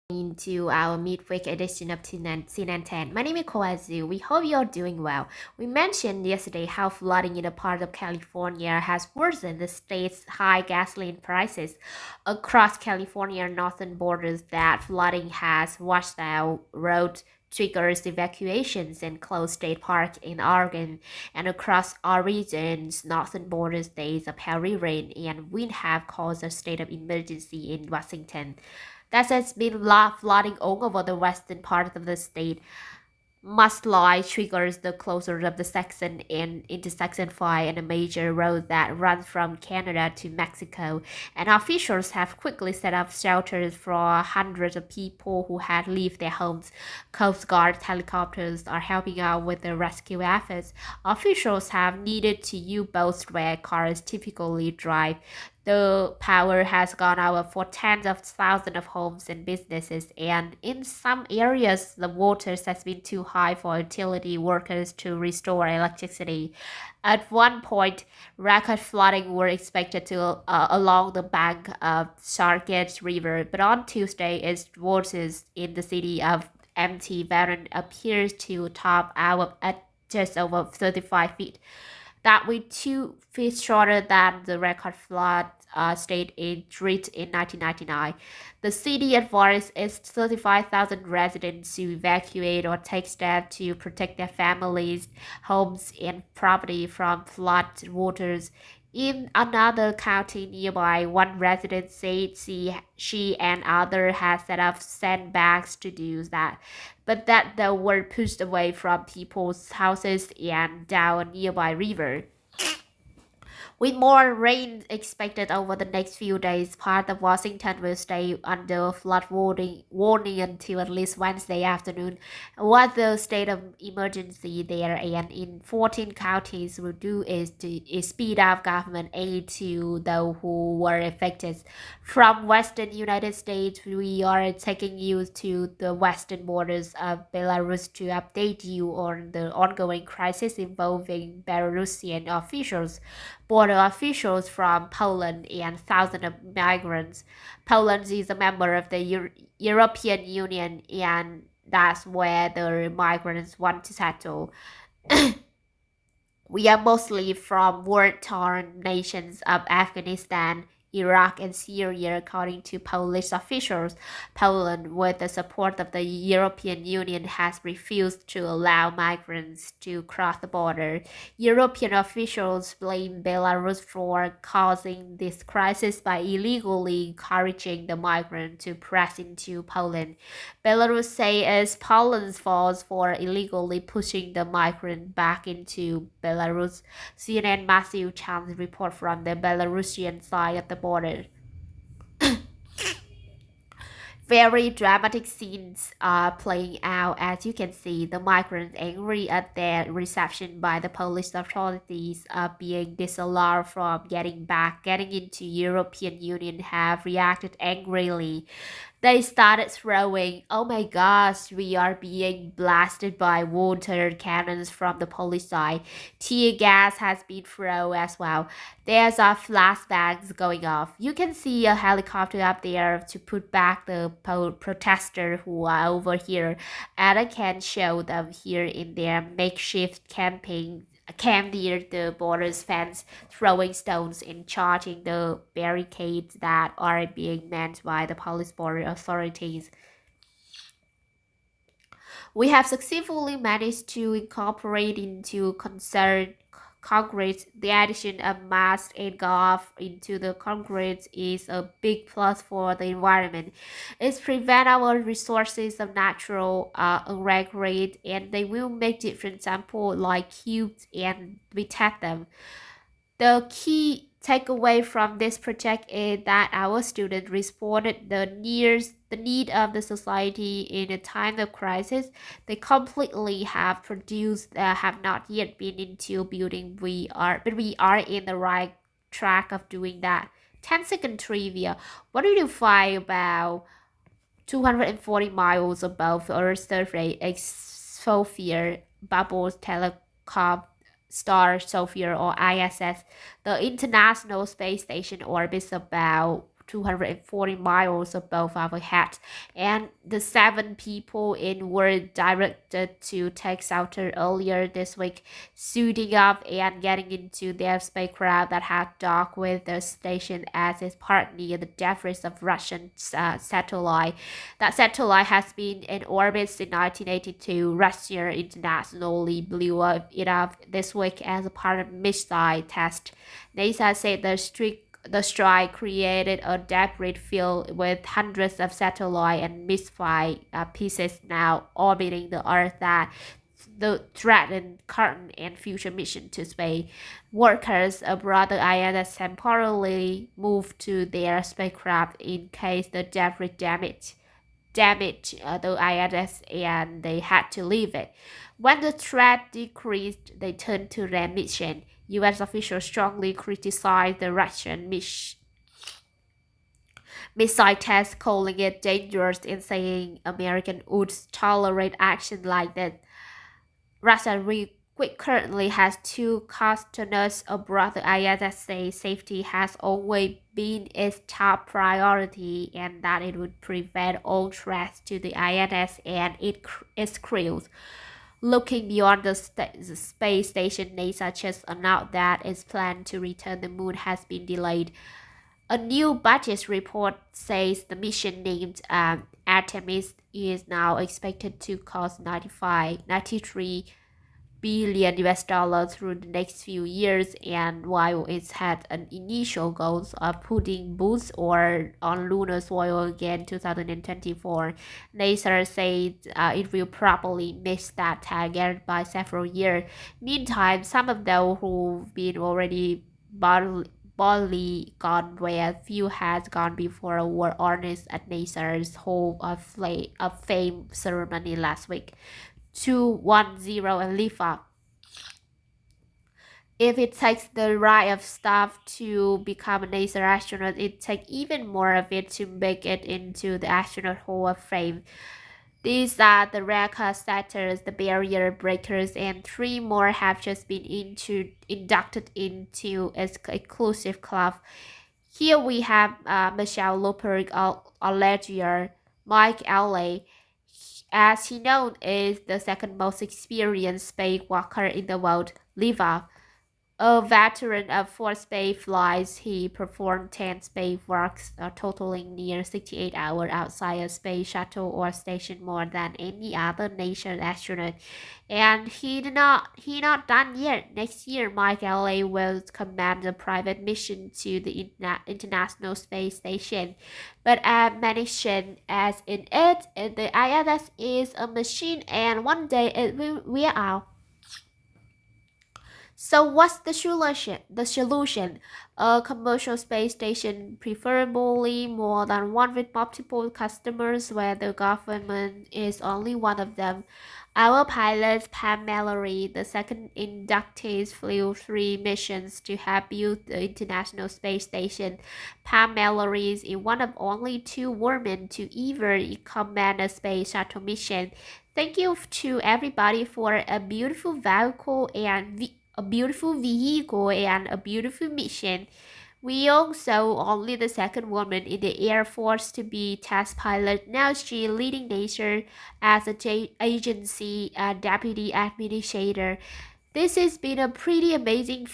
Into our midweek edition of Sin and 10. My name is Koazu. We hope you're doing well. We mentioned yesterday how flooding in a part of California has worsened the state's high gasoline prices. Across California northern borders, that flooding has washed out road triggers evacuations and closed state park in Oregon, and across our region's northern borders days of heavy rain and wind have caused a state of emergency in Washington. That has been flooding all over the western part of the state. Mudslide triggers the closure of the section and intersection 5 and a major road that runs from Canada to Mexico, and officials have quickly set up shelters for hundreds of people who had left their homes. Coast Guard helicopters are helping out with the rescue efforts. Officials have needed to use boats where cars typically drive. The power has gone out for tens of thousands of homes and businesses, and in some areas, the water has been too high for utility workers to restore electricity. At one point, record flooding were expected to along the bank of Sargent River, but on Tuesday, its waters in the city of Mt. Vernon appears to top out at just over 35 feet. That was 2 feet shorter than the record flood stayed in Drit in 1999. The city advised its 35,000 residents to evacuate or take steps to protect their families, homes, and property from flood waters. In another county nearby, one resident said she and others had set up sandbags to do that, but that they were pushed away from people's houses and down a nearby river. With more rain expected over the next few days, part of Washington will stay under warning until at least Wednesday afternoon. What the state of emergency there and in 14 counties will do is speed up government aid to those who were affected. From western United States, we are taking you to the western borders of Belarus to update you on the ongoing crisis involving Belarusian officials, border officials from Poland, and thousands of migrants. Poland is a member of the European Union, and that's where the migrants want to settle. We are mostly from war-torn nations of Afghanistan, Iraq, and Syria, according to Polish officials. Poland, with the support of the European Union, has refused to allow migrants to cross the border. European officials blame Belarus for causing this crisis by illegally encouraging the migrants to press into Poland. Belarus says it's Poland's fault for illegally pushing the migrant back into Belarus. CNN Matthew Chan's report from the Belarusian side of the border. Very dramatic scenes are playing out. As you can see, the migrants angry at their reception by the Polish authorities are being disallowed from getting into European Union have reacted angrily. They started throwing, "Oh my gosh, we are being blasted by water cannons from the Polish side." Tear gas has been thrown as well. There's a flashbangs going off. You can see a helicopter up there to put back the protesters who are over here, and I can show them here in their makeshift camping camp near the border's fence, throwing stones and charging the barricades that are being manned by the police border authorities. We have successfully managed to incorporate into Congress. The addition of mass and golf into the Congress is a big plus for the environment. It prevents our resources of natural unregulated, and they will make different samples like cubes and we test them. The key takeaway from this project is that our students responded the need of the society in a time of crisis. They completely have produced have not yet been into building but we are in the right track of doing that. 10-second trivia. What did you find about 240 miles above Earth's surface exosphere bubbles telecom star Sophia or ISS? The International Space Station orbits about 240 miles above our heads, and the 7 people in were directed to take shelter earlier this week, suiting up and getting into their spacecraft that had docked with the station as its part near the debris of Russian satellite. That satellite has been in orbit since 1982. Russia internationally blew it up this week as a part of missile test. NASA said the strike created a debris field with hundreds of satellite and missile pieces now orbiting the Earth that the threatened current and future mission to space. Workers aboard the ISS temporarily moved to their spacecraft in case the debris damaged the ISS and they had to leave it. When the threat decreased, they turned to their mission. U.S. officials strongly criticized the Russian missile test, calling it dangerous and saying American would tolerate action like that. Russia currently has 2 astronauts aboard the ISS. Say safety has always been its top priority and that it would prevent all threats to the ISS and its crews. Looking beyond the space station, NASA just announced that its plan to return the moon has been delayed. A new budget report says the mission named Artemis is now expected to cost 93 billion US dollars through the next few years, and while it had an initial goal of putting boots on lunar soil again 2024, NASA said it will probably miss that target by several years. Meantime, some of those who've been already boldly gone where few had gone before were honored at NASA's Hall of Fame ceremony last week. 210 and live up. If it takes the right of staff to become a NASA astronaut, it takes even more of it to make it into the Astronaut Hall of Fame. These are the record setters, the barrier breakers, and 3 more have just been inducted into its exclusive club. Here we have Michelle Luperg, Allegier, Mike Alley, as he known is the second most experienced spacewalker in the world. Liva, a veteran of 4 space flights, he performed 10 spacewalks, totaling near 68 hours outside a space shuttle or station, more than any other NASA astronaut. And he not done yet. Next year, Mike Alley will command a private mission to the International Space Station. But as mentioned as in it, the ISS is a machine, and one day it will wear out. So what's the solution? The solution, a commercial space station, preferably more than one with multiple customers where the government is only one of them. Our pilot Pam Mallory, the second inductee, flew 3 missions to help build the International Space Station. Pam Mallory is one of only 2 women to ever command a space shuttle mission. Thank you to everybody for a beautiful vehicle and a beautiful vehicle and a beautiful mission. We also only the second woman in the Air Force to be test pilot. Now she leading NASA as a agency deputy administrator. This has been a pretty amazing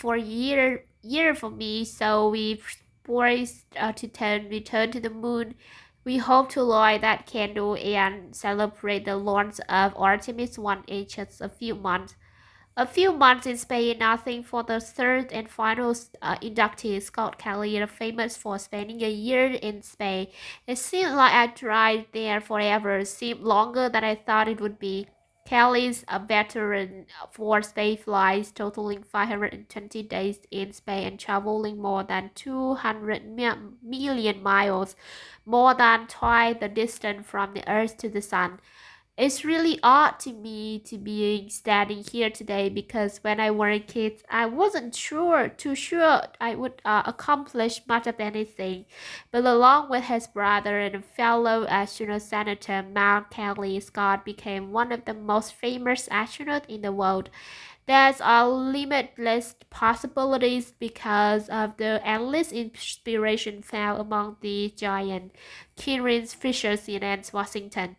year for me. So we've poised to return to the moon. We hope to light that candle and celebrate the launch of Artemis 1 in just a few months. A few months in space, nothing for the third and final inductee, Scott Kelly, famous for spending a year in space. It seemed like I tried there forever. It seemed longer than I thought it would be. Kelly's a veteran for space flights, totaling 520 days in space and traveling more than 200 million miles, more than twice the distance from the Earth to the Sun. It's really odd to me to be standing here today because when I were a kid, I wasn't too sure I would accomplish much of anything. But along with his brother and fellow astronaut Senator Mount Kelly, Scott became one of the most famous astronauts in the world. There's a limitless possibilities because of the endless inspiration found among the giant Kirin Fishers in Washington.